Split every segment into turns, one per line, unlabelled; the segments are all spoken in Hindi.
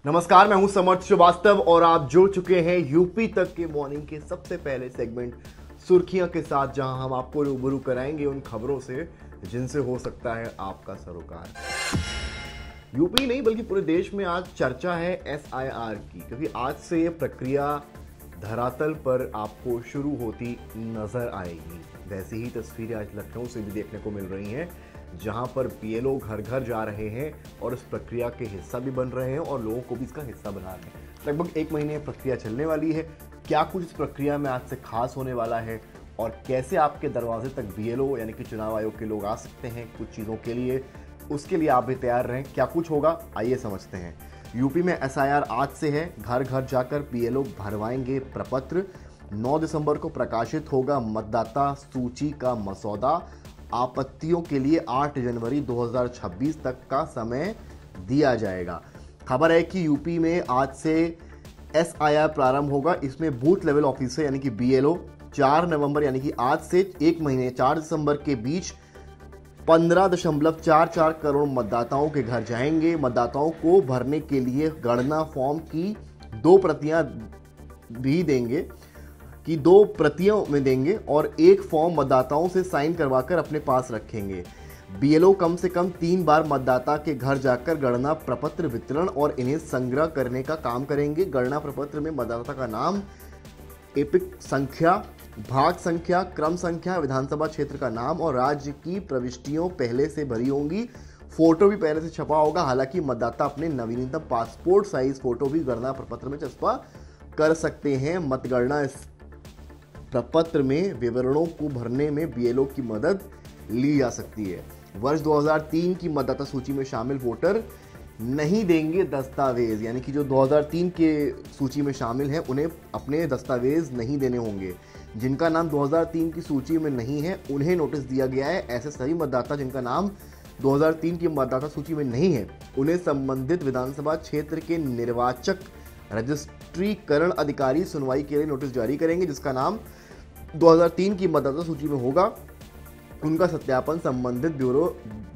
नमस्कार, मैं हूं समर्थ श्रीवास्तव और आप जुड़ चुके हैं यूपी तक के मॉर्निंग के सबसे पहले सेगमेंट सुर्खियां के साथ, जहां हम आपको रूबरू कराएंगे उन खबरों से जिनसे हो सकता है आपका सरोकार। यूपी नहीं बल्कि पूरे देश में आज चर्चा है एसआईआर की, क्योंकि आज से ये प्रक्रिया धरातल पर आपको शुरू होती नजर आएगी। वैसी ही तस्वीरें आज लखनऊ से भी देखने को मिल रही हैं, जहां पर बीएलओ घर घर जा रहे हैं और इस प्रक्रिया के हिस्सा भी बन रहे हैं और लोगों को भी इसका हिस्सा बना रहे हैं। लगभग 1 महीने प्रक्रिया चलने वाली है। क्या कुछ इस प्रक्रिया में आज से खास होने वाला है और कैसे आपके दरवाजे तक बीएलओ यानी कि चुनाव आयोग के लोग आ सकते हैं कुछ चीज़ों के लिए, उसके लिए आप भी तैयार रहें। क्या कुछ होगा, आइए समझते हैं। यूपी में एसआईआर आज से है। घर घर जाकर बीएलओ भरवाएंगे प्रपत्र। 9 दिसंबर को प्रकाशित होगा मतदाता सूची का मसौदा। आपत्तियों के लिए 8 जनवरी 2026 तक का समय दिया जाएगा। खबर है कि यूपी में आज से एसआईआर प्रारंभ होगा। इसमें बूथ लेवल ऑफिसर यानी कि बीएलओ 4 नवंबर यानी कि आज से 1 महीने 4 दिसंबर के बीच 15.44 करोड़ मतदाताओं के घर जाएंगे। मतदाताओं को भरने के लिए गणना फॉर्म की 2 प्रतियां भी देंगे कि 2 प्रतियों में देंगे और एक फॉर्म मतदाताओं से साइन करवाकर अपने पास रखेंगे। बीएलओ कम से कम 3 बार मतदाता के घर जाकर गणना प्रपत्र वितरण और इन्हें संग्रह करने का काम करेंगे। गणना प्रपत्र में मतदाता का नाम, एपिक संख्या, भाग संख्या, क्रम संख्या, विधानसभा क्षेत्र का नाम और राज्य की प्रविष्टियों पहले से भरी होंगी। फोटो भी पहले से छपा होगा। हालांकि मतदाता अपने नवीनतम पासपोर्ट साइज फोटो भी गणना प्रपत्र में चस्पा कर सकते हैं। मतगणना प्रपत्र में विवरणों को भरने में बीएलओ की मदद ली जा सकती है। वर्ष 2003 की मतदाता सूची में शामिल वोटर नहीं देंगे दस्तावेज, यानी कि जो 2003 के सूची में शामिल हैं उन्हें अपने दस्तावेज नहीं देने होंगे। जिनका नाम 2003 की सूची में नहीं है उन्हें नोटिस दिया गया है। ऐसे सभी मतदाता जिनका नाम 2003 की मतदाता सूची में नहीं है उन्हें संबंधित विधानसभा क्षेत्र के निर्वाचक रजिस्ट्रीकरण अधिकारी सुनवाई के लिए नोटिस जारी करेंगे। जिसका नाम 2003 की मतदाता सूची में होगा उनका सत्यापन संबंधित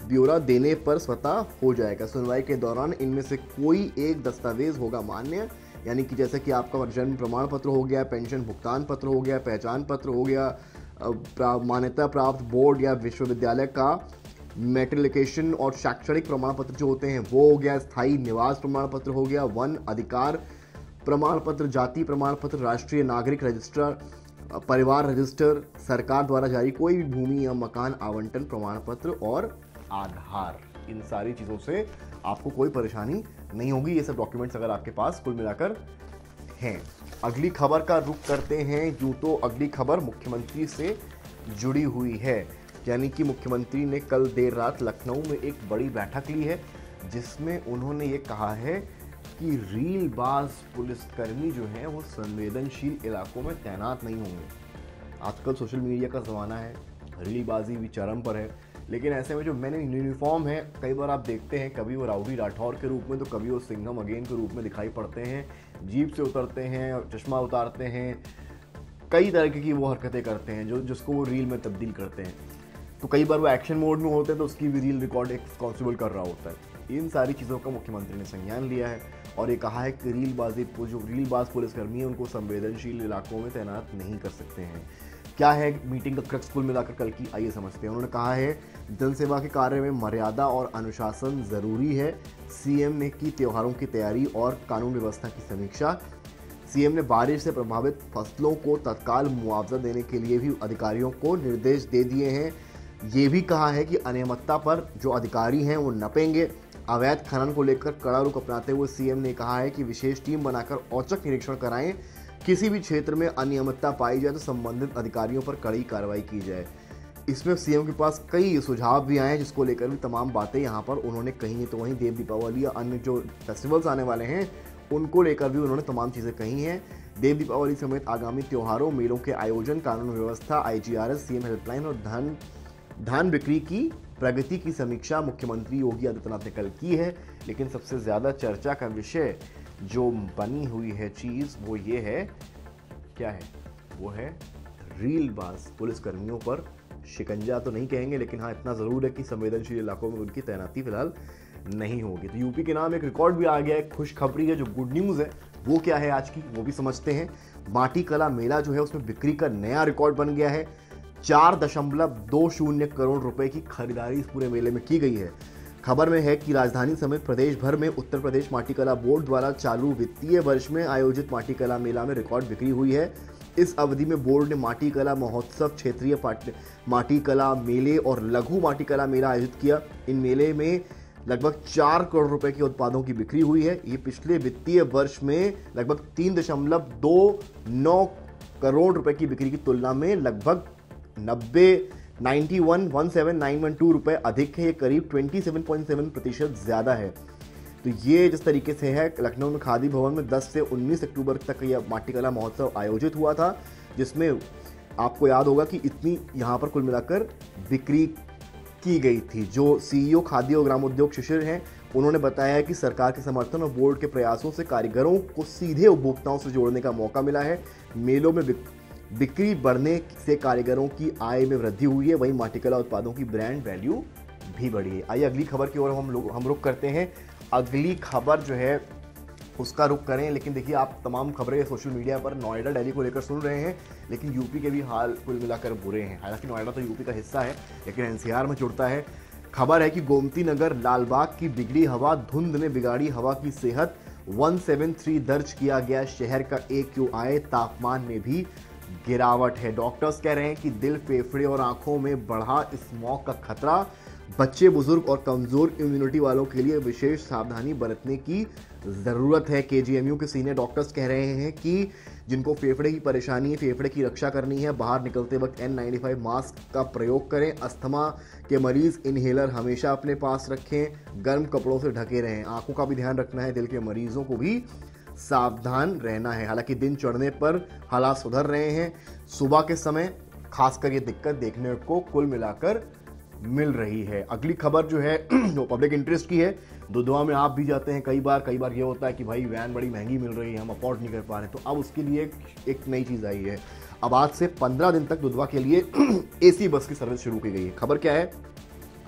ब्यौरा देने पर स्वतः हो जाएगा। सुनवाई के दौरान इनमें से कोई एक दस्तावेज होगा मान्य, यानी कि जैसे कि आपका जन्म प्रमाण पत्र हो गया, पेंशन भुगतान पत्र हो गया, पहचान पत्र हो गया, मान्यता प्राप्त बोर्ड या विश्वविद्यालय का मेट्रिकुलेशन और शैक्षणिक प्रमाण पत्र जो होते हैं वो हो गया, स्थायी निवास प्रमाण पत्र हो गया, वन अधिकार प्रमाण पत्र, जाति प्रमाण पत्र, राष्ट्रीय नागरिक रजिस्टर, परिवार रजिस्टर, सरकार द्वारा जारी कोई भी भूमि या मकान आवंटन प्रमाण पत्र और आधार। इन सारी चीज़ों से आपको कोई परेशानी नहीं होगी। ये सब डॉक्यूमेंट्स अगर आपके पास कुल मिलाकर हैं। अगली खबर का रुख करते हैं। यूं तो अगली खबर मुख्यमंत्री से जुड़ी हुई है, यानी कि मुख्यमंत्री ने कल देर रात लखनऊ में एक बड़ी बैठक ली है, जिसमें उन्होंने ये कहा है कि रीलबाज पुलिसकर्मी जो हैं वो संवेदनशील इलाकों में तैनात नहीं होंगे। आजकल सोशल मीडिया का ज़माना है, रीलबाजी भी चरम पर है, लेकिन ऐसे में जो मैन इन यूनिफॉर्म है, कई बार आप देखते हैं कभी वो राउडी राठौर के रूप में तो कभी वो सिंघम अगेन के रूप में दिखाई पड़ते हैं। जीप से उतरते हैं, चश्मा उतारते हैं, कई तरह की वो हरकतें करते हैं जिसको वो रील में तब्दील करते हैं। तो कई बार वो एक्शन मोड में होते हैं तो उसकी भी रील रिकॉर्ड एक कांस्टेबल कर रहा होता है। इन सारी चीज़ों का मुख्यमंत्री ने संज्ञान लिया है और ये कहा है कि जो रीलबाज पुलिसकर्मी है उनको संवेदनशील इलाकों में तैनात नहीं कर सकते हैं। क्या है मीटिंग का क्रक्स कुल मिलाकर कल की, आइए समझते हैं। उन्होंने कहा है जनसेवा के कार्य में मर्यादा और अनुशासन जरूरी है। सीएम ने की त्योहारों की तैयारी और कानून व्यवस्था की समीक्षा। सीएम ने बारिश से प्रभावित फसलों को तत्काल मुआवजा देने के लिए भी अधिकारियों को निर्देश दे दिए हैं। ये भी कहा है कि अनियमितता पर जो अधिकारी हैं वो नपेंगे। अवैध खनन को लेकर कड़ा रुख अपनाते हुए सीएम ने कहा है कि विशेष टीम बनाकर औचक निरीक्षण कराएं। किसी भी क्षेत्र में अनियमितता पाई जाए तो संबंधित अधिकारियों पर कड़ी कार्रवाई की जाए। इसमें सीएम के पास कई सुझाव भी आए हैं, जिसको लेकर भी तमाम बातें यहाँ पर उन्होंने कही हैं। तो वहीं देव दीपावली या अन्य जो फेस्टिवल्स आने वाले हैं उनको लेकर भी उन्होंने तमाम चीज़ें कही हैं। देव दीपावली समेत आगामी त्योहारों, मेलों के आयोजन, कानून व्यवस्था, आईजीआरएस, सीएम हेल्पलाइन और धान बिक्री की प्रगति की समीक्षा मुख्यमंत्री योगी आदित्यनाथ ने कल की है। लेकिन सबसे ज़्यादा चर्चा का विषय जो बनी हुई है चीज़ वो ये है, क्या है वो है रीलबाज पुलिसकर्मियों पर शिकंजा तो नहीं कहेंगे, लेकिन हाँ इतना ज़रूर है कि संवेदनशील इलाकों में उनकी तैनाती फिलहाल नहीं होगी। तो यूपी के नाम एक रिकॉर्ड भी आ गया है, खुशखबरी है, जो गुड न्यूज़ है वो क्या है आज की वो भी समझते हैं। माटी कला मेला जो है उसमें बिक्री का नया रिकॉर्ड बन गया है। 4.20 करोड़ रुपए की खरीदारी इस पूरे मेले में की गई है। खबर में है कि राजधानी समेत प्रदेश भर में उत्तर प्रदेश माटीकला बोर्ड द्वारा चालू वित्तीय वर्ष में आयोजित माटीकला मेला में रिकॉर्ड बिक्री हुई है। इस अवधि में बोर्ड ने माटीकला महोत्सव, क्षेत्रीय माटीकला मेले और लघु माटीकला मेला आयोजित किया। इन मेले में लगभग 4 करोड़ रुपए के उत्पादों की बिक्री हुई है। ये पिछले वित्तीय वर्ष में लगभग 3.29 करोड़ रुपए की बिक्री की तुलना में लगभग 17912 रुपए अधिक है। ये करीब 27.7% ज़्यादा है। तो ये जिस तरीके से है, लखनऊ में खादी भवन में 10 से 19 अक्टूबर तक यह माटीकला महोत्सव आयोजित हुआ था, जिसमें आपको याद होगा कि इतनी यहाँ पर कुल मिलाकर बिक्री की गई थी। जो सीईओ खादी और ग्रामोद्योग शिशिर हैं, उन्होंने बताया है कि सरकार के समर्थन और बोर्ड के प्रयासों से कारीगरों को सीधे उपभोक्ताओं से जोड़ने का मौका मिला है। मेलों में बिक्री बढ़ने से कारीगरों की आय में वृद्धि हुई है, वहीं माटीकला उत्पादों की ब्रांड वैल्यू भी बढ़ी है। आइए अगली खबर की ओर हम रुख करते हैं। अगली खबर जो है उसका रुख करें, लेकिन देखिए आप तमाम खबरें सोशल मीडिया पर नोएडा, दिल्ली को लेकर सुन रहे हैं, लेकिन यूपी के भी हाल कुल मिलाकर बुरे हैं। हालांकि नोएडा तो यूपी का हिस्सा है, लेकिन एनसीआर में जुड़ता है। खबर है कि गोमती नगर लालबाग की बिगड़ी हवा, धुंध ने बिगाड़ी हवा की सेहत, 173 दर्ज किया गया शहर का AQI, तापमान में भी गिरावट है। डॉक्टर्स कह रहे हैं कि दिल, फेफड़े और आंखों में बढ़ा स्मॉग का खतरा। बच्चे, बुजुर्ग और कमजोर इम्यूनिटी वालों के लिए विशेष सावधानी बरतने की ज़रूरत है। KGMU के सीनियर डॉक्टर्स कह रहे हैं कि जिनको फेफड़े की परेशानी है, फेफड़े की रक्षा करनी है, बाहर निकलते वक्त N95 मास्क का प्रयोग करें। अस्थमा के मरीज इन्हेलर हमेशा अपने पास रखें, गर्म कपड़ों से ढके रहें। आंखों का भी ध्यान रखना है, दिल के मरीजों को भी सावधान रहना है। हालांकि दिन चढ़ने पर हालात सुधर रहे हैं। सुबह के समय खासकर ये दिक्कत देखने को कुल मिलाकर मिल रही है। अगली खबर जो है वो पब्लिक इंटरेस्ट की है। दुधवा में आप भी जाते हैं कई बार ये होता है कि भाई वैन बड़ी महंगी मिल रही है, हम अफोर्ड नहीं कर पा रहे, तो अब उसके लिए एक नई चीज़ आई है। अब आज से 15 दिन तक दुधवा के लिए AC बस की सर्विस शुरू की गई है। खबर क्या है?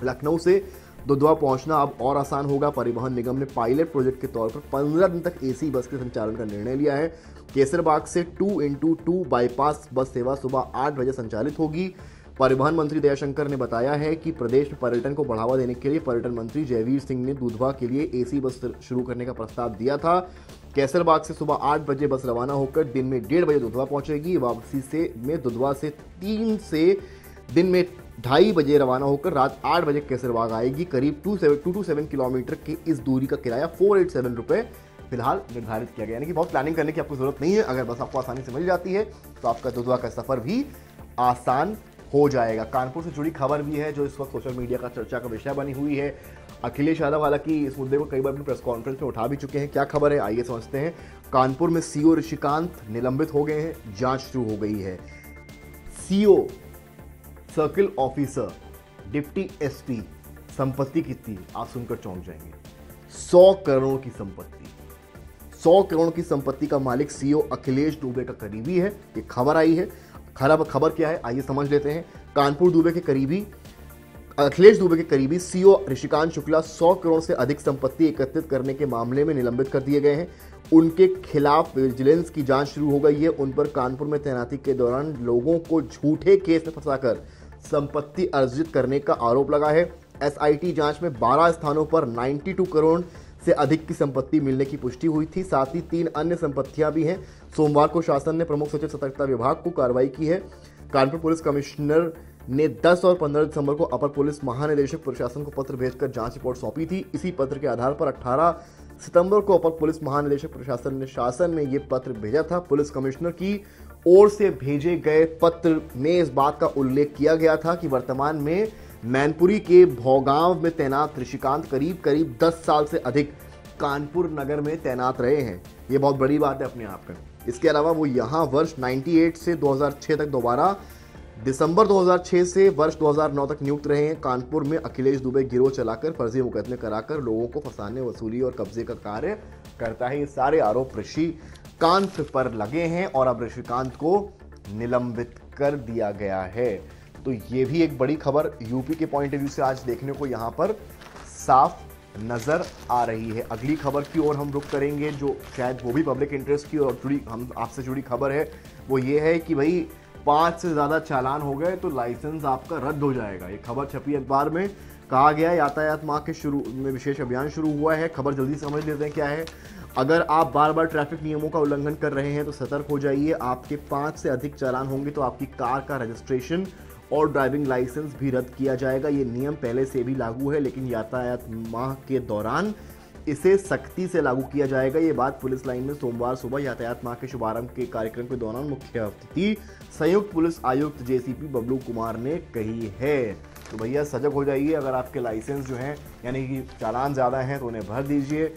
लखनऊ से दुधवा पहुंचना अब और आसान होगा। परिवहन निगम ने पायलट प्रोजेक्ट के तौर पर 15 दिन तक AC बस के संचालन का निर्णय लिया है। केसरबाग से 2x2 बाईपास बस सेवा सुबह 8 बजे संचालित होगी। परिवहन मंत्री दयाशंकर ने बताया है कि प्रदेश में पर्यटन को बढ़ावा देने के लिए पर्यटन मंत्री जयवीर सिंह ने दुधवा के लिए AC बस शुरू करने का प्रस्ताव दिया था। कैसरबाग से सुबह 8 बजे बस रवाना होकर दिन में 1:30 बजे दुधवा पहुंचेगी। वापसी से में दुधवा से 3 से दिन में 2:30 बजे रवाना होकर रात 8 बजे कैसरबाग आएगी। करीब 2 to 7 किलोमीटर की इस दूरी का किराया 487 रुपये फिलहाल निर्धारित किया गया। यानी कि बहुत प्लानिंग करने की आपको जरूरत नहीं है। अगर बस आपको आसानी से मिल जाती है तो आपका दुधवा का सफर भी आसान हो जाएगा। कानपुर से जुड़ी खबर भी है जो इस वक्त सोशल मीडिया का चर्चा का विषय बनी हुई है। अखिलेश यादव हालांकि इस मुद्दे को कई बार अपनी प्रेस कॉन्फ्रेंस में उठा भी चुके हैं। क्या खबर है आइए समझते हैं। कानपुर में CO ऋषिकांत निलंबित हो गए हैं, जांच शुरू हो गई है। CO circle officer, deputy SP, संपत्ति कितनी आप सुनकर चौंक जाएंगे, 100 करोड़ की संपत्ति। 100 करोड़ की संपत्ति का मालिक CO अखिलेश दुबे का करीबी है। ये खबर आई है। खबर क्या है आइए समझ लेते हैं। कानपुर दुबे के करीबी अखिलेश दुबे के करीबी CO ऋषिकांत शुक्ला 100 करोड़ से अधिक संपत्ति एकत्रित करने के मामले में निलंबित कर दिए गए हैं। उनके खिलाफ विजिलेंस की जांच शुरू हो गई है। उन पर कानपुर में तैनाती के दौरान लोगों को झूठे केस में फंसाकर संपत्ति अर्जित करने का आरोप लगा है। SIT जांच में 12 स्थानों पर 92 करोड़ से अधिक की संपत्ति मिलने की पुष्टि हुई थी। साथ ही 3 अन्य संपत्तियां भी हैं। सोमवार को शासन ने प्रमुख सचिव सतर्कता विभाग को कार्रवाई की है। कानपुर पुलिस कमिश्नर ने 10 और 15 दिसंबर को अपर पुलिस महानिदेशक प्रशासन को पत्र भेजकर जांच रिपोर्ट सौंपी थी। इसी पत्र के आधार पर 18 सितंबर को अपर पुलिस महानिदेशक प्रशासन ने शासन में ये पत्र भेजा था। पुलिस कमिश्नर की ओर से भेजे गए पत्र में इस बात का उल्लेख किया गया था कि वर्तमान में मैनपुरी के भौगांव में तैनात ऋषिकांत करीब 10 साल से अधिक कानपुर नगर में तैनात रहे हैं। ये बहुत बड़ी बात है अपने आप में। इसके अलावा वो यहाँ वर्ष 98 से 2006 तक दोबारा, दिसंबर 2006 से वर्ष 2009 तक नियुक्त रहे हैं। कानपुर में अखिलेश दुबे गिरोह चलाकर फर्जी मुकदमे कराकर लोगों को फंसाने, वसूली और कब्जे का कार्य करता है। ये सारे आरोप ऋषिकांत पर लगे हैं और अब ऋषिकांत को निलंबित कर दिया गया है। तो ये भी एक बड़ी खबर यूपी के पॉइंट ऑफ व्यू से आज देखने को यहाँ पर साफ नजर आ रही है। अगली खबर की ओर हम रुख करेंगे, जो शायद वो भी पब्लिक इंटरेस्ट की और जुड़ी हम आपसे जुड़ी खबर है। वो ये है कि भाई 5 से ज़्यादा चालान हो गए तो लाइसेंस आपका रद्द हो जाएगा। ये खबर छपी अखबार में। कहा गया यातायात माह के शुरू में विशेष अभियान शुरू हुआ है। खबर जल्दी समझ लेते हैं क्या है। अगर आप बार बार ट्रैफिक नियमों का उल्लंघन कर रहे हैं तो सतर्क हो जाइए। आपके 5 से अधिक चालान होंगे तो आपकी कार का रजिस्ट्रेशन और ड्राइविंग लाइसेंस भी रद्द किया जाएगा। ये नियम पहले से भी लागू है, लेकिन यातायात माह के दौरान इसे सख्ती से लागू किया जाएगा। ये बात पुलिस लाइन में सोमवार सुबह यातायात माह के शुभारंभ के कार्यक्रम के दौरान मुख्य अतिथि संयुक्त पुलिस आयुक्त जेसीपी बबलू कुमार ने कही है। तो भैया सजग हो जाइए। अगर आपके लाइसेंस जो हैं यानी कि चालान ज़्यादा हैं तो उन्हें भर दीजिए।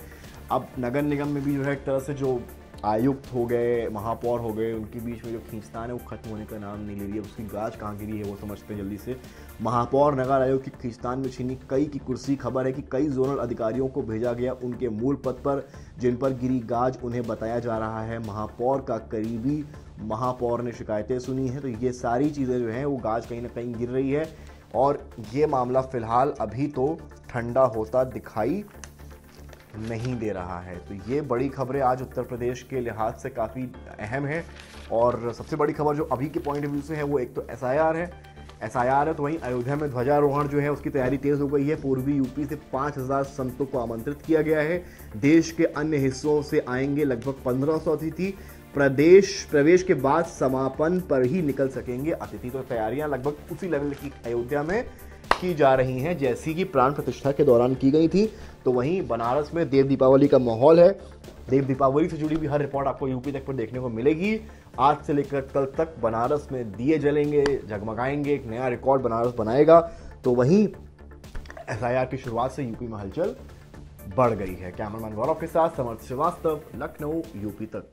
अब नगर निगम में भी जो है एक तरह से जो आयुक्त हो गए, महापौर हो गए, उनके बीच में जो खींचतान है वो खत्म होने का नाम नहीं ले रही है। उसकी गाज कहाँ गिरी है वो समझते हैं जल्दी से। महापौर नगर आयोग की खींचतान में छीनी कई की कुर्सी। खबर है कि कई जोनल अधिकारियों को भेजा गया उनके मूल पद पर, जिन पर गिरी गाज उन्हें बताया जा रहा है महापौर का करीबी। महापौर ने शिकायतें सुनी हैं, तो ये सारी चीज़ें जो हैं वो गाज कहीं ना कहीं गिर रही है और ये मामला फिलहाल अभी तो ठंडा होता दिखाई नहीं दे रहा है। तो ये बड़ी खबरें आज उत्तर प्रदेश के लिहाज से काफ़ी अहम है। और सबसे बड़ी खबर जो अभी के पॉइंट ऑफ व्यू से है वो एक तो एसआईआर है, तो वहीं अयोध्या में ध्वजारोहण जो है उसकी तैयारी तेज हो गई है। पूर्वी यूपी से 5000 संतों को आमंत्रित किया गया है। देश के अन्य हिस्सों से आएंगे लगभग 1500 अतिथि। प्रवेश के बाद समापन पर ही निकल सकेंगे अतिथि। तो तैयारियां लगभग उसी लेवल की अयोध्या में की जा रही हैं जैसी कि प्राण प्रतिष्ठा के दौरान की गई थी। तो वहीं बनारस में देव दीपावली का माहौल है। देव दीपावली से जुड़ी भी हर रिपोर्ट आपको यूपी तक पर देखने को मिलेगी। आज से लेकर कल तक बनारस में दिए जलेंगे, जगमगाएंगे, एक नया रिकॉर्ड बनारस बनाएगा। तो वहीं एसआईआर की शुरुआत से यूपी में हलचल बढ़ गई है। कैमरामैन गौरव के साथ समर्थ श्रीवास्तव, लखनऊ, यूपी तक।